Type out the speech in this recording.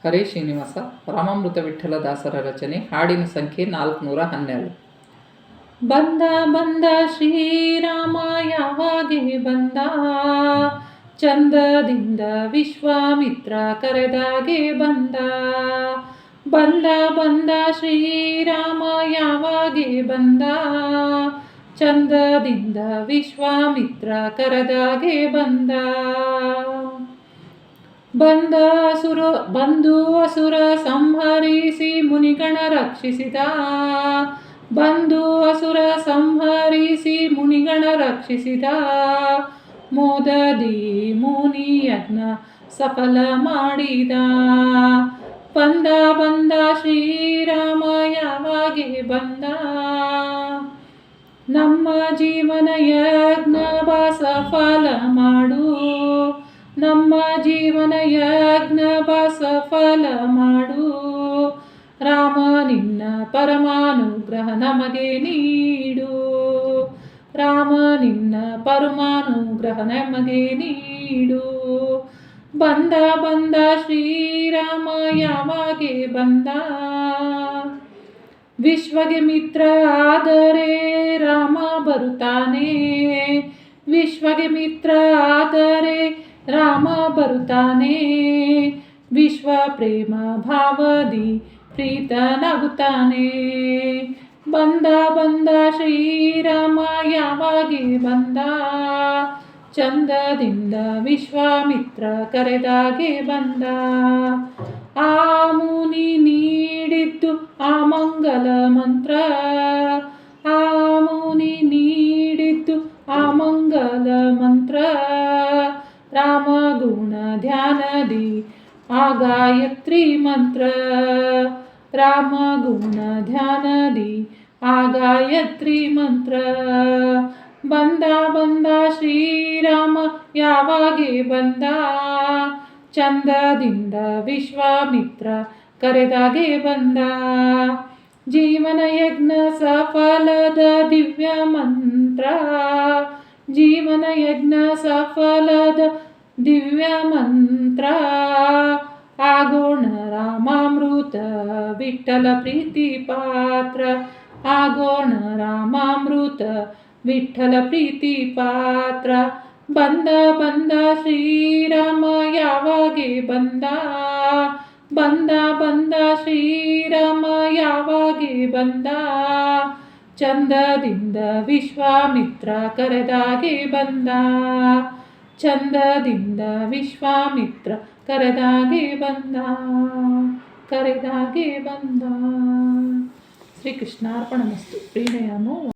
ಹರೇ ಶ್ರೀನಿವಾಸ. ರಾಮಾಮೃತ ವಿಠ್ಠಲ ದಾಸರ ರಚನೆ. ಹಾಡಿನ ಸಂಖ್ಯೆ 412. ಬಂದ ಬಂದ ಶ್ರೀರಾಮ ಯಾವಾಗೆ ಬಂದ, ಚಂದದಿಂದ ವಿಶ್ವಾಮಿತ್ರ ಕರೆದಾಗೆ ಬಂದ. ಬಂದ ಬಂದ ಶ್ರೀರಾಮ ಯಾವಾಗೆ ಬಂದ, ಚಂದದಿಂದ ವಿಶ್ವಾಮಿತ್ರ ಕರೆದಾಗೆ ಬಂದ. ಬಂದು ಅಸುರ ಸಂಹರಿಸಿ ಮುನಿಗಣ ರಕ್ಷಿಸಿದ. ಬಂದು ಅಸುರ ಸಂಹರಿಸಿ ಮುನಿಗಣ ರಕ್ಷಿಸಿದ. ಮೋದದಿ ಮುನಿ ಯಜ್ಞ ಸಫಲ ಮಾಡಿದ. ಬಂದ ಬಂದ ಶ್ರೀರಾಮ ಯಾವಾಗೆ ಬಂದ, ನಮ್ಮ ಜೀವನ ಯಜ್ಞ ಸಫಲ ಮಾಡು. ನಮ್ಮ ಜೀವನ ಯಜ್ಞ ಸಫಲ ಮಾಡು. ರಾಮ ನಿನ್ನ ಪರಮಾನುಗ್ರಹ ನಮಗೆ ನೀಡು. ರಾಮ ನಿನ್ನ ಪರಮಾನುಗ್ರಹ ನಮಗೆ ನೀಡು. ಬಂದ ಬಂದ ಶ್ರೀರಾಮ ಯಾವಾಗೆ ಬಂದ, ವಿಶ್ವಗೆ ಮಿತ್ರ ಆದರೆ ರಾಮ ಬರುತ್ತಾನೆ. ವಿಶ್ವಗೆ ಮಿತ್ರ ಆದರೆ ರಾಮ ಬರುತ್ತಾನೆ. ವಿಶ್ವ ಪ್ರೇಮ ಭಾವದಿ ಪ್ರೀತನಾಗುತ್ತಾನೆ. ಬಂದ ಬಂದ ಶ್ರೀರಾಮ ಯಾವಾಗೆ ಬಂದ, ಚಂದದಿಂದ ವಿಶ್ವಾಮಿತ್ರ ಕರೆದಾಗೆ ಬಂದ. ಆ ಮುನಿ ನೀಡಿದ್ದು ಆ ಮಂಗಲ ಮಂತ್ರ, ಆ ಮುನಿ ನೀಡಿದ್ದು ಆ ಮಂಗಲ ಮಂತ್ರ. ರಾಮ ಗುಣ ಧ್ಯಾನದಿ ಆ ಗಾಯತ್ರಿ ಮಂತ್ರ. ರಾಮ ಗುಣ ಧ್ಯಾನದಿ ಆ ಗಾಯತ್ರಿ ಮಂತ್ರ. ಬಂದ ಬಂದ ಶ್ರೀರಾಮ ಯಾವಾಗೆ ಬಂದ, ಚಂದದಿಂದ ವಿಶ್ವಾಮಿತ್ರ ಕರೆದಾಗೆ ಬಂದ. ಜೀವನ ಯಜ್ಞ ಸಫಲದ ದಿವ್ಯ ಮಂತ್ರ. ಜೀವನ ಯಜ್ಞ ಸಫಲದ ದಿವ್ಯ ಮಂತ್ರ. ಆಗೋಣ ರಾಮಾಮೃತ ವಿಠ್ಠಲ ಪ್ರೀತಿ ಪಾತ್ರ. ಆಗೋಣ ರಾಮಾಮೃತ ವಿಠ್ಠಲ ಪ್ರೀತಿ ಪಾತ್ರ. ಬಂದ ಬಂದ ಶ್ರೀರಾಮ ಯಾವಾಗೆ ಬಂದ, ಬಂದ ಬಂದ ಶ್ರೀರಾಮ ಯಾವಾಗೆ ಬಂದ. ಚಂದದಿಂದ ವಿಶ್ವಾಮಿತ್ರ ಕರೆದಾಗೆ ಬಂದ. ಚಂದದಿಂದ ವಿಶ್ವಾಮಿತ್ರ ಕರೆದಾಗೆ ಬಂದ. ಕರೆದಾಗೆ ಬಂದ. ಶ್ರೀಕೃಷ್ಣಾರ್ಪಣಮಸ್ತು. ಪ್ರೀಣಯಾಮೋ.